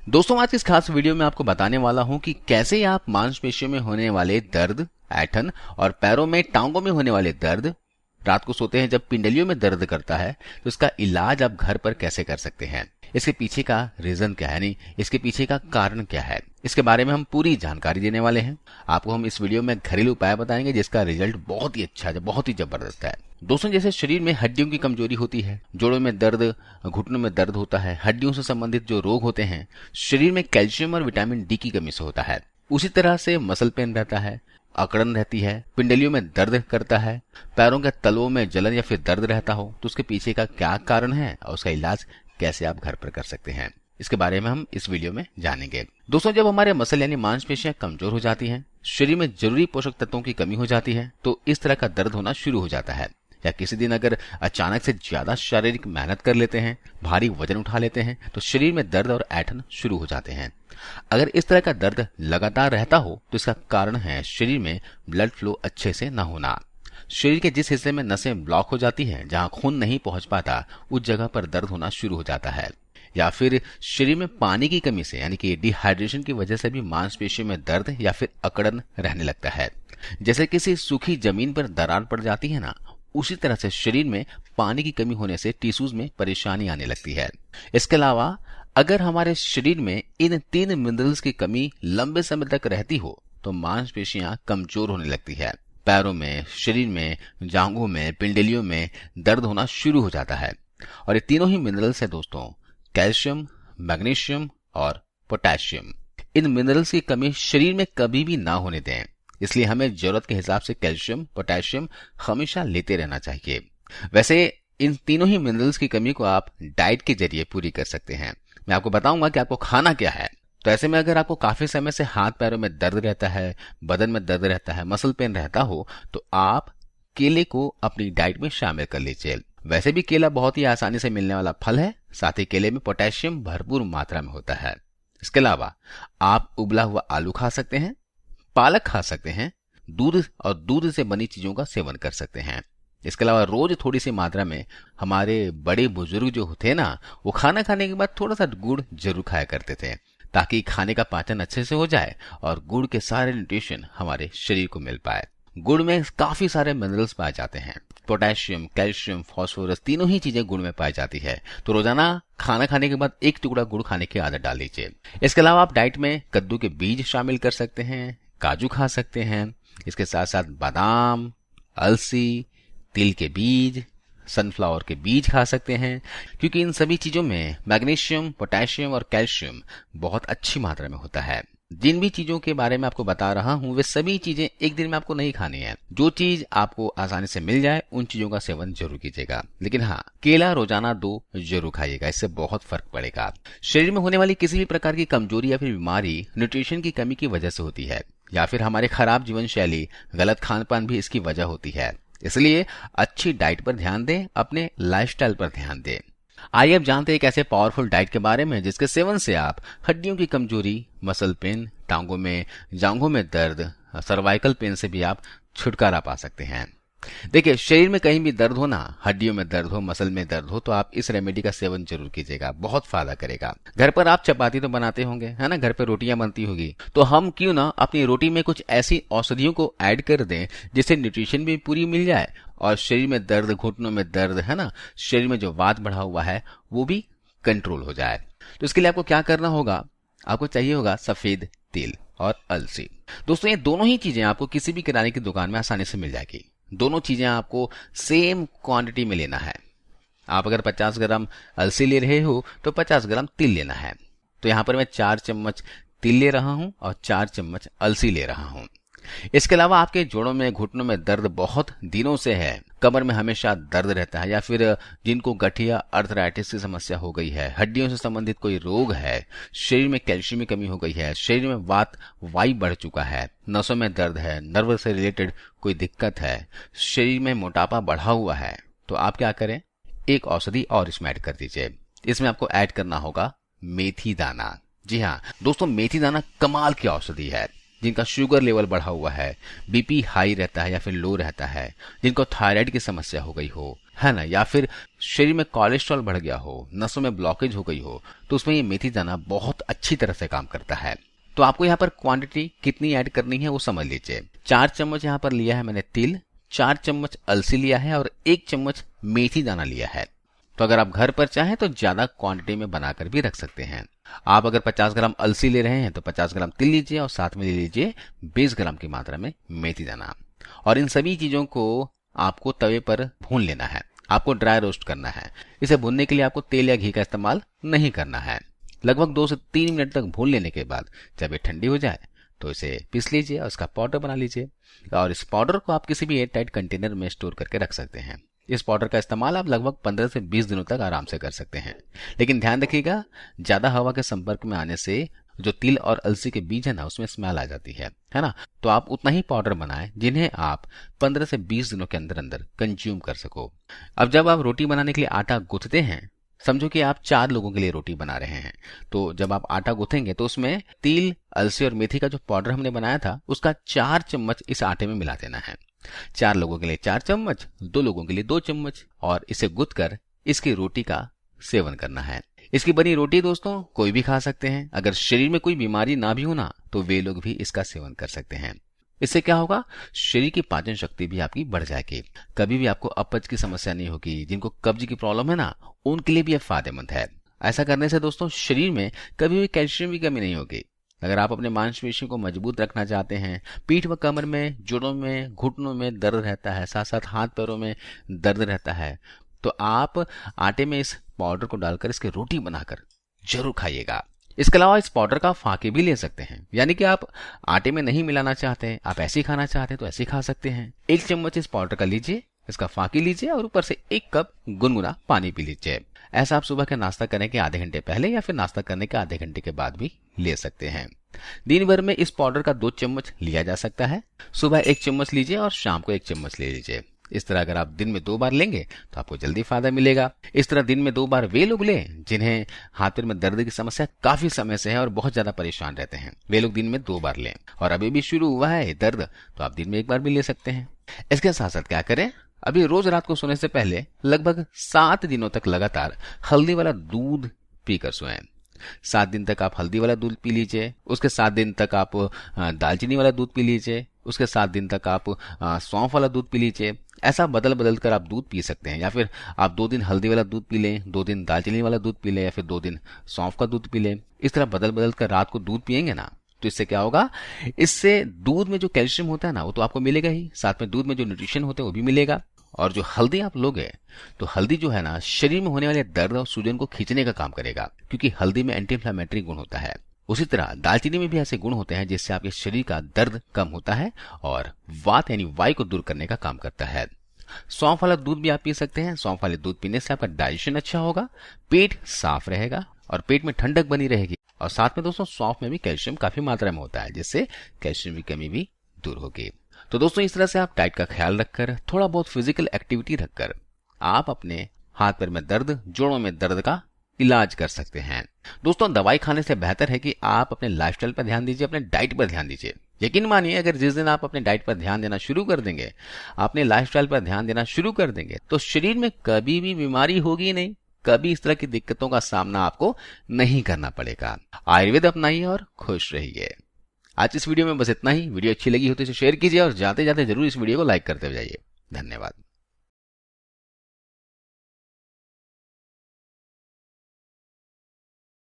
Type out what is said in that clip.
दोस्तों आज की इस खास वीडियो में आपको बताने वाला हूं कि कैसे आप मांसपेशियों में होने वाले दर्द, ऐंठन और पैरों में टांगों में होने वाले दर्द, रात को सोते हैं जब पिंडलियों में दर्द करता है तो इसका इलाज आप घर पर कैसे कर सकते हैं। इसके पीछे का रीजन क्या है, यानी इसके पीछे का कारण क्या है, इसके बारे में हम पूरी जानकारी देने वाले हैं। आपको हम इस वीडियो में घरेलू उपाय बताएंगे जिसका रिजल्ट बहुत ही अच्छा है, बहुत ही जबरदस्त है। दोस्तों जैसे शरीर में हड्डियों की कमजोरी होती है, जोड़ों में दर्द, घुटनों में दर्द होता है, हड्डियों से संबंधित जो रोग होते हैं शरीर में कैल्शियम और विटामिन डी की कमी से होता है। उसी तरह से मसल पेन रहता है, अकड़न रहती है, पिंडलियों में दर्द करता है, पैरों के तलवों में जलन या फिर दर्द रहता हो तो उसके पीछे का क्या कारण है और उसका इलाज कैसे आप घर पर कर सकते हैं, इसके बारे में हम इस वीडियो में जानेंगे। दोस्तों जब हमारे मसल यानी मांसपेशियां कमजोर हो जाती हैं, शरीर में जरूरी पोषक तत्वों की कमी हो जाती है तो इस तरह का दर्द होना शुरू हो जाता है। या किसी दिन अगर अचानक से ज्यादा शारीरिक मेहनत कर लेते हैं, भारी वजन उठा लेते हैं तो शरीर में दर्द और ऐंठन शुरू हो जाते हैं। अगर इस तरह का दर्द लगातार रहता हो तो इसका कारण है शरीर में ब्लड फ्लो अच्छे से न होना। शरीर के जिस हिस्से में नसें ब्लॉक हो जाती हैं, जहां खून नहीं पहुंच पाता, उस जगह पर दर्द होना शुरू हो जाता है। या फिर शरीर में पानी की कमी से यानी कि डिहाइड्रेशन की वजह से भी मांसपेशियों में दर्द या फिर अकड़न रहने लगता है। जैसे किसी सूखी जमीन पर दरार पड़ जाती है ना, उसी तरह से शरीर में पानी की कमी होने से टिश्यूज में परेशानी आने लगती है। इसके अलावा अगर हमारे शरीर में इन 3 मिनरल्स की कमी लंबे समय तक रहती हो तो मांसपेशियां कमजोर होने लगती है। पैरों में, शरीर में, जांघों में, पिंडलियों में दर्द होना शुरू हो जाता है। और ये तीनों ही मिनरल्स है दोस्तों, कैल्शियम, मैग्नीशियम और पोटेशियम। इन मिनरल्स की कमी शरीर में कभी भी ना होने दें, इसलिए हमें जरूरत के हिसाब से कैल्शियम, पोटेशियम हमेशा लेते रहना चाहिए। वैसे इन तीनों ही मिनरल्स की कमी को आप डाइट के जरिए पूरी कर सकते हैं। मैं आपको बताऊंगा कि आपको खाना क्या है। तो ऐसे में अगर आपको काफी समय से हाथ पैरों में दर्द रहता है, बदन में दर्द रहता है, मसल पेन रहता हो तो आप केले को अपनी डाइट में शामिल कर लीजिए। वैसे भी केला बहुत ही आसानी से मिलने वाला फल है, साथ ही केले में पोटेशियम भरपूर मात्रा में होता है। इसके अलावा आप उबला हुआ आलू खा सकते हैं, पालक खा सकते हैं, दूध और दूध से बनी चीजों का सेवन कर सकते हैं। इसके अलावा रोज थोड़ी सी मात्रा में हमारे बड़े बुजुर्ग जो होते हैं ना, वो खाना खाने के बाद थोड़ा सा गुड़ जरूर खाया करते थे ताकि खाने का पाचन अच्छे से हो जाए और गुड़ के सारे न्यूट्रिशन हमारे शरीर को मिल पाए। गुड़ में काफी सारे मिनरल्स पाए जाते हैं, पोटेशियम, कैल्शियम, फास्फोरस, तीनों ही चीजें गुड़ में पाई जाती है। तो रोजाना खाना खाने के बाद 1 टुकड़ा गुड़ खाने की आदत डाल लीजिए। इसके अलावा आप डाइट में कद्दू के बीज शामिल कर सकते हैं, काजू खा सकते हैं, इसके साथ साथ बादाम, अलसी, तिल के बीज, सनफ्लावर के बीज खा सकते हैं, क्योंकि इन सभी चीजों में मैग्नीशियम, पोटेशियम और कैल्शियम बहुत अच्छी मात्रा में होता है। जिन भी चीजों के बारे में आपको बता रहा हूं वे सभी चीजें एक दिन में आपको नहीं खानी है। जो चीज आपको आसानी से मिल जाए उन चीजों का सेवन जरूर कीजिएगा। लेकिन हाँ, केला रोजाना 2 जरूर खाइएगा, इससे बहुत फर्क पड़ेगा। शरीर में होने वाली किसी भी प्रकार की कमजोरी या फिर बीमारी न्यूट्रिशन की कमी की वजह से होती है, या फिर हमारे खराब जीवन शैली, गलत खान पान भी इसकी वजह होती है। इसलिए अच्छी डाइट पर ध्यान दें, अपने लाइफस्टाइल पर ध्यान दें। आइए अब जानते हैं एक ऐसे पावरफुल डाइट के बारे में जिसके सेवन से आप हड्डियों की कमजोरी, मसल पेन, टांगों में, जांघों में दर्द, सर्वाइकल पेन से भी आप छुटकारा पा सकते हैं। देखिए, शरीर में कहीं भी दर्द हो ना, हड्डियों में दर्द हो, मसल में दर्द हो, तो आप इस रेमेडी का सेवन जरूर कीजिएगा, बहुत फायदा करेगा। घर पर आप चपाती तो बनाते होंगे, है ना, घर पर रोटियां बनती होगी, तो हम क्यों ना अपनी रोटी में कुछ ऐसी औषधियों को ऐड कर दें जिससे न्यूट्रिशन भी पूरी मिल जाए और शरीर में दर्द, घुटनों में दर्द, है ना, शरीर में जो वात बढ़ा हुआ है वो भी कंट्रोल हो जाए। तो इसके लिए आपको क्या करना होगा, आपको चाहिए होगा सफेद तिल और अलसी। दोस्तों ये दोनों ही चीजें आपको किसी भी किराने की दुकान में आसानी से मिल जाएगी। दोनों चीजें आपको सेम क्वांटिटी में लेना है। आप अगर 50 ग्राम अलसी ले रहे हो तो 50 ग्राम तिल लेना है। तो यहां पर मैं 4 चम्मच तिल ले रहा हूं और 4 चम्मच अलसी ले रहा हूं। इसके अलावा आपके जोड़ों में, घुटनों में दर्द बहुत दिनों से है, कमर में हमेशा दर्द रहता है, या फिर जिनको गठिया अर्थराइटिस की समस्या हो गई है, हड्डियों से संबंधित कोई रोग है, शरीर में कैल्शियम की कमी हो गई है, शरीर में वात वायु बढ़ चुका है, नसों में दर्द है, नर्व से रिलेटेड कोई दिक्कत है, शरीर में मोटापा बढ़ा हुआ है, तो आप क्या करें, एक औषधि और इसमें ऐड कर दीजिए। इसमें आपको ऐड करना होगा मेथी दाना। जी हाँ दोस्तों, मेथी दाना कमाल की औषधि है। जिनका शुगर लेवल बढ़ा हुआ है, बीपी हाई रहता है या फिर लो रहता है, जिनको थायराइड की समस्या हो गई हो, है ना, या फिर शरीर में कोलेस्ट्रॉल बढ़ गया हो, नसों में ब्लॉकेज हो गई हो, तो उसमें ये मेथी दाना बहुत अच्छी तरह से काम करता है। तो आपको यहाँ पर क्वांटिटी कितनी ऐड करनी है वो समझ लीजिए। 4 चम्मच यहाँ पर लिया है मैंने तिल, 4 चम्मच अलसी लिया है और 1 चम्मच मेथी दाना लिया है। तो अगर आप घर पर चाहें तो ज्यादा क्वांटिटी में बनाकर भी रख सकते हैं। आप अगर 50 ग्राम अलसी ले रहे हैं तो 50 ग्राम तिल लीजिए और साथ में ले लीजिए 20 ग्राम की मात्रा में मेथी दाना। और इन सभी चीजों को आपको तवे पर भून लेना है, आपको ड्राई रोस्ट करना है। इसे भूनने के लिए आपको तेल या घी का इस्तेमाल नहीं करना है। लगभग 2 से 3 मिनट तक भून लेने के बाद जब ये ठंडी हो जाए तो इसे पीस लीजिए और इसका पाउडर बना लीजिए। और इस पाउडर को आप किसी भी एयर टाइट कंटेनर में स्टोर करके रख सकते हैं। इस पाउडर का इस्तेमाल आप लगभग 15 से 20 दिनों तक आराम से कर सकते हैं। लेकिन ध्यान रखिएगा, ज्यादा हवा के संपर्क में आने से जो तिल और अलसी के बीज है ना, उसमें स्मेल आ जाती है ना। तो आप उतना ही पाउडर बनाएं जिन्हें आप 15 से 20 दिनों के अंदर अंदर कंज्यूम कर सको। अब जब आप रोटी बनाने के लिए आटा गूंथते हैं, समझो कि आप 4 लोगों के लिए रोटी बना रहे हैं, तो जब आप आटा गूंथेंगे तो उसमें तिल, अलसी और मेथी का जो पाउडर हमने बनाया था उसका 4 चम्मच इस आटे में मिला देना है। 4 लोगों के लिए 4 चम्मच, 2 लोगों के लिए 2 चम्मच, और इसे गूंथ कर इसकी रोटी का सेवन करना है। इसकी बनी रोटी दोस्तों कोई भी खा सकते हैं। अगर शरीर में कोई बीमारी ना भी हो ना, तो वे लोग भी इसका सेवन कर सकते हैं। इससे क्या होगा, शरीर की पाचन शक्ति भी आपकी बढ़ जाएगी। कभी भी आपको अपच की समस्या नहीं होगी। जिनको कब्ज की प्रॉब्लम है ना, उनके लिए भी यह फायदेमंद है। ऐसा करने से दोस्तों शरीर में कभी भी कैल्शियम की कमी नहीं होगी। अगर आप अपने मांसपेशियों को मजबूत रखना चाहते हैं, पीठ व कमर में, जोड़ों में, घुटनों में दर्द रहता है, साथ साथ हाथ पैरों में दर्द रहता है, तो आप आटे में इस पाउडर को डालकर इसकी रोटी बनाकर जरूर खाइएगा। इसके अलावा इस पाउडर का फाके भी ले सकते हैं, यानी कि आप आटे में नहीं मिलाना चाहते, आप ऐसे ही खाना चाहते हैं तो ऐसे ही खा सकते हैं। 1 चम्मच इस पाउडर का लीजिए, इसका फाकी लीजिए और ऊपर से 1 कप गुनगुना पानी पी लीजिए। ऐसा आप सुबह के नाश्ता करने के आधे घंटे पहले या फिर नाश्ता करने के आधे घंटे के बाद भी ले सकते हैं। दिन भर में इस पाउडर का 2 चम्मच लिया जा सकता है। सुबह 1 चम्मच लीजिए और शाम को 1 चम्मच ले लीजिए। इस तरह अगर आप दिन में 2 बार लेंगे तो आपको जल्दी फायदा मिलेगा। इस तरह दिन में 2 बार वे लोग लें जिन्हें हाथ पैर में दर्द की समस्या काफी समय से है और बहुत ज्यादा परेशान रहते हैं, वे लोग दिन में 2 बार लें। और अभी भी शुरू हुआ है दर्द तो आप दिन में 1 बार भी ले सकते हैं। इसके साथ साथ क्या करें, अभी रोज रात को सोने से पहले लगभग 7 दिनों तक लगातार हल्दी वाला दूध पीकर सोएं। 7 दिन तक आप हल्दी वाला दूध पी लीजिए, उसके 7 दिन तक आप दालचीनी वाला दूध पी लीजिए, उसके 7 दिन तक आप सौंफ वाला दूध पी लीजिए। ऐसा बदल बदल कर आप दूध पी सकते हैं, या फिर आप 2 दिन हल्दी वाला दूध पी लें, 2 दिन दालचीनी वाला दूध पी लें, या फिर 2 दिन सौंफ का दूध पी लें। इस तरह बदल बदल कर रात को दूध पिएंगे ना, तो इससे क्या होगा, इससे दूध में जो कैल्शियम होता है ना वो तो आपको मिलेगा ही, साथ में दूध में जो न्यूट्रिशन होते हैं वो भी मिलेगा। और जो हल्दी आप लोगे तो हल्दी जो है ना, शरीर में होने वाले दर्द और सूजन को खींचने का काम करेगा, क्योंकि हल्दी में एंटी इंफ्लेमेटरी गुण होता है। उसी तरह दालचीनी में भी ऐसे गुण होते हैं जिससे आपके शरीर का दर्द कम होता है और वात यानी वायु को दूर करने का काम करता है। सौंफ वाला दूध भी आप पी सकते हैं। सौंफ वाले दूध पीने से आपका डाइजेशन अच्छा होगा, पेट साफ रहेगा और पेट में ठंडक बनी रहेगी। और साथ में दोस्तों सौंफ में भी कैल्शियम काफी मात्रा में होता है, जिससे कैल्शियम की कमी भी दूर होगी। तो दोस्तों इस तरह से आप डाइट का ख्याल रखकर, थोड़ा बहुत फिजिकल एक्टिविटी रखकर आप अपने हाथ पैर में दर्द, जोड़ों में दर्द का इलाज कर सकते हैं। दोस्तों दवाई खाने से बेहतर है कि आप अपने लाइफस्टाइल पर ध्यान दीजिए, अपने डाइट पर ध्यान दीजिए। यकीन मानिए, अगर जिस दिन आप अपने डाइट पर ध्यान देना शुरू कर देंगे, अपने लाइफस्टाइल पर ध्यान देना शुरू कर देंगे, तो शरीर में कभी भी बीमारी होगी नहीं, कभी इस तरह की दिक्कतों का सामना आपको नहीं करना पड़ेगा। आयुर्वेद अपनाइए और खुश रहिए। आज इस वीडियो में बस इतना ही। वीडियो अच्छी लगी हो तो इसे शेयर कीजिए और जाते जाते जरूर इस वीडियो को लाइक करते हुए जाइए। धन्यवाद।